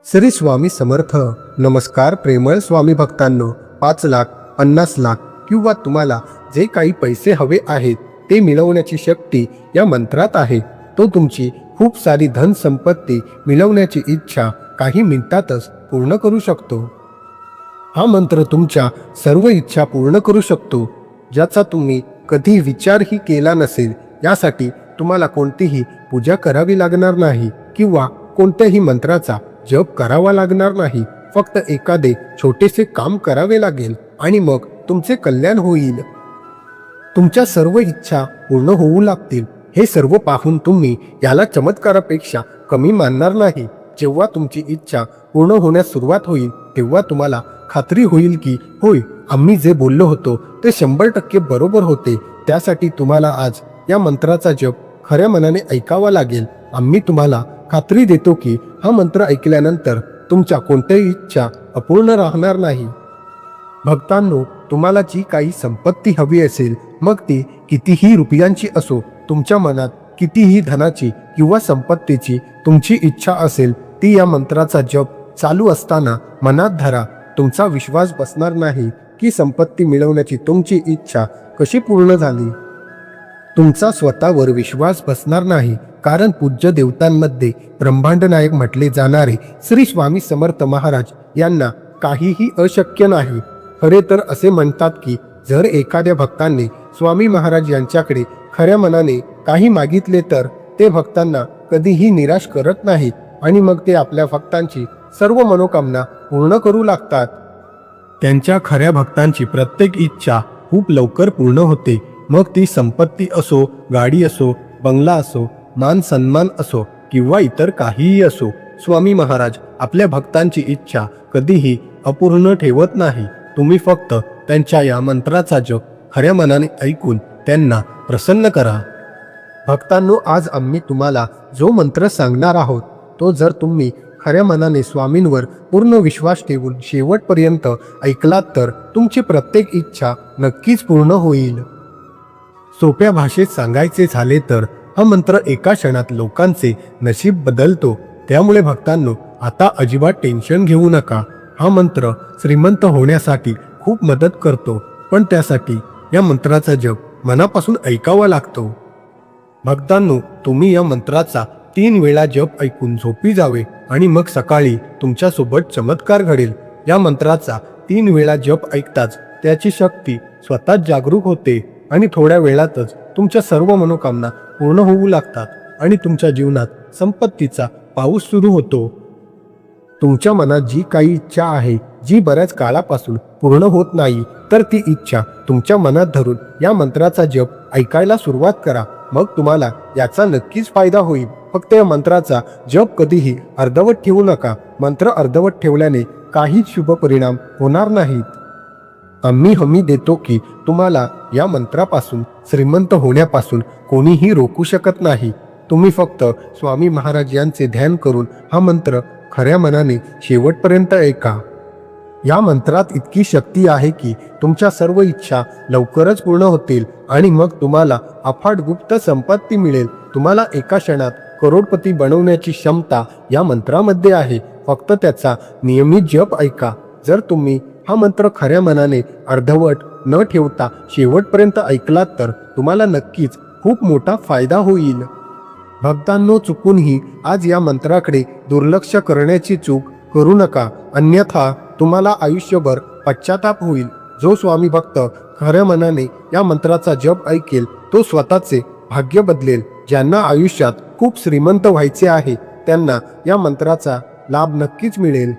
श्री स्वामी समर्थ. नमस्कार प्रेमळ स्वामी भक्तांनो. 5 लाख, 50 लाख किंवा तुम्हाला जे काही पैसे हवे आहेत ते मिळवण्याची शक्ती या मंत्रात आहे. तो तुमची खूप सारी धन संपत्ती मिळवण्याची इच्छा काही मिनिटातच पूर्ण करू शकतो. हा मंत्र तुमच्या सर्व इच्छा पूर्ण करू शकतो, ज्याचा तुम्ही कधी विचारही केला नसेल. यासाठी तुम्हाला कोणतीही पूजा करावी लागणार नाही किंवा कोणत्याही मंत्राचा जप करावा लागणार नाही. फक्त एखादे छोटेसे काम करावे लागेल आणि मग तुमचे कल्याण होईल. तुमच्या सर्व इच्छा पूर्ण होऊ लागतील. हे सर्व पाहून तुम्ही याला चमत्कारापेक्षा कमी मानणार नाही. जेव्हा तुमची इच्छा पूर्ण होण्यास सुरुवात होईल तेव्हा तुम्हाला खात्री होईल की होय, आम्ही जे बोललो होतो ते 100% बरोबर होते. त्यासाठी तुम्हाला आज या मंत्राचा जप खऱ्या मनाने ऐकावा लागेल. आम्ही तुम्हाला खात्री देतो की हा मंत्र ऐकल्यानंतर तुमच्या कोणत्याही इच्छा अपूर्ण राहणार नाही. भक्तांनो, तुम्हाला जी काही संपत्ती हवी असेल, मग ती कितीही रुपयांची असो, तुमच्या मनात कितीही धनाची किंवा संपत्तीची तुमची इच्छा असेल, ती या मंत्राचा जप चालू असताना मनात धरा. तुमचा विश्वास बसणार नाही की संपत्ती मिळवण्याची तुमची इच्छा कशी पूर्ण झाली. तुमचा स्वतःवर विश्वास बसणार नाही, कारण पूज्य देवतांमध्ये ब्रह्मांड नायक म्हटले जाणारे श्री स्वामी समर्थ महाराज यांना काहीही अशक्य नाही. खरे तर असे म्हणतात की जर एखाद्या भक्तांनी स्वामी महाराज यांच्याकडे खऱ्या मनाने काही मागितले तर ते भक्तांना कधीही निराश करत नाहीत आणि मग ते आपल्या भक्तांची सर्व मनोकामना पूर्ण करू लागतात. त्यांच्या खऱ्या भक्तांची प्रत्येक इच्छा खूप लवकर पूर्ण होते. मग ती संपत्ती असो, गाडी असो, बंगला असो, मान सन्मान असो किंवा इतर काहीही असो. स्वामी महाराज आपल्या भक्तांची इच्छा कधीही अपूर्ण ठेवत नाही. तुम्ही फक्त त्यांच्या या मंत्राचा जप खऱ्या मनाने ऐकून त्यांना प्रसन्न करा. भक्तांनो, आज आम्ही तुम्हाला जो मंत्र सांगणार आहोत तो जर तुम्ही खऱ्या मनाने स्वामींवर पूर्ण विश्वास ठेवून शेवटपर्यंत ऐकलात तर तुमची प्रत्येक इच्छा नक्कीच पूर्ण होईल. सोप्या भाषेत सांगायचे झाले तर हा मंत्र एका क्षणात लोकांचे नशीब बदलतो. त्यामुळे भक्तांनो, आता अजिबात टेन्शन घेऊ नका. हा मंत्र श्रीमंत होण्यासाठी खूप मदत करतो, पण त्यासाठी या मंत्राचा जप मनापासून ऐकावा लागतो. भक्तांनो, तुम्ही या मंत्राचा 3 वेळा जप ऐकून झोपी जावे आणि मग सकाळी तुमच्यासोबत चमत्कार घडेल. या मंत्राचा 3 वेळा जप ऐकताच त्याची शक्ती स्वतःच जागरूक होते आणि थोड्या वेळातच तुमच्या सर्व मनोकामना पूर्ण होऊ लागतात आणि तुमच्या जीवनात संपत्तीचा पाऊस सुरू होतो. तुमच्या मनात जी काही इच्छा आहे, जी बऱ्याच काळापासून पूर्ण होत नाही, तर ती इच्छा तुमच्या मनात धरून या मंत्राचा जप ऐकायला सुरुवात करा. मग तुम्हाला याचा नक्कीच फायदा होईल. फक्त या मंत्राचा जप कधीही अर्धवट ठेवू नका. मंत्र अर्धवट ठेवल्याने काहीच शुभ परिणाम होणार नाहीत. आम्ही हमी देतो की तुम्हाला या मंत्रापासून श्रीमंत होण्यापासून कोणीही रोखू शकत नाही. तुम्ही फक्त स्वामी महाराज यांचे ध्यान करून हा मंत्र खऱ्या मनाने शेवटपर्यंत ऐका. या मंत्रात इतकी शक्ती आहे की तुमच्या सर्व इच्छा लवकरच पूर्ण होतील आणि मग तुम्हाला अफाट गुप्त संपत्ती मिळेल. तुम्हाला एका क्षणात करोडपती बनवण्याची क्षमता या मंत्रामध्ये आहे. फक्त त्याचा नियमित जप ऐका. जर तुम्ही हा मंत्र खऱ्या मनाने अर्धवट न ठेवता शेवटपर्यंत ऐकलात तर तुम्हाला नक्कीच खूप मोठा फायदा होईल. भक्तांनो, चुकूनही आज या मंत्राकडे दुर्लक्ष करण्याची चूक करू नका, अन्यथा तुम्हाला आयुष्यभर पश्चाताप होईल. जो स्वामी भक्त खऱ्या मनाने या मंत्राचा जप ऐकेल तो स्वतःचे भाग्य बदलेल. ज्यांना आयुष्यात खूप श्रीमंत व्हायचे आहे त्यांना या मंत्राचा लाभ नक्कीच मिळेल.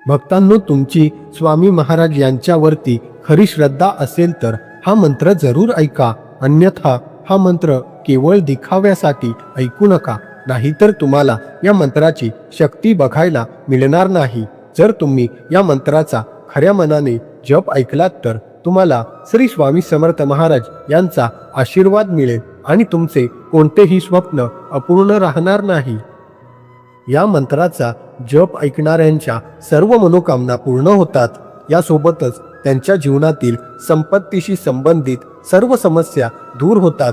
भक्तांनो, तुमची स्वामी महाराज यांच्यावरती खरी श्रद्धा असेल तर हा मंत्र जरूर ऐका, अन्यथा हा मंत्र केवळ दिखाव्यासाठी ऐकू नका, नाहीतर तुम्हाला या मंत्राची शक्ती बघायला मिळणार नाही. जर तुम्ही या मंत्राचा खऱ्या मनाने जप ऐकलात तर तुम्हाला श्री स्वामी समर्थ महाराज यांचा आशीर्वाद मिळेल आणि तुमचे कोणतेही स्वप्न अपूर्ण राहणार नाही. या मंत्राचा जप ऐकणाऱ्यांच्या सर्व मनोकामना पूर्ण होतात. यासोबतच त्यांच्या जीवनातील संपत्तीशी संबंधित सर्व समस्या दूर होतात.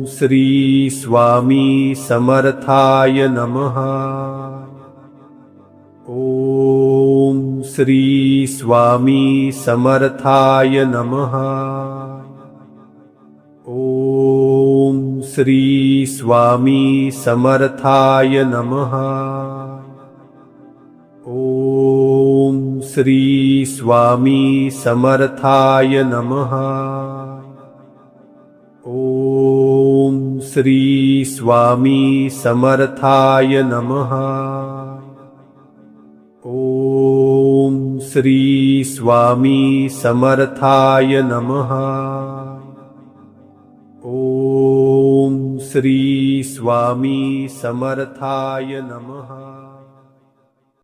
श्री स्वामी समर्थाय नमः। ओम श्री स्वामी समर्थाय नमः। ओम श्री स्वामी समर्थाय नमः। ओम श्री स्वामी समर्थाय नमः। ओम श्री स्वामी समर्थाय नमः। ओम श्री स्वामी समर्थाय नमः। ओम श्री स्वामी समर्थाय नमः।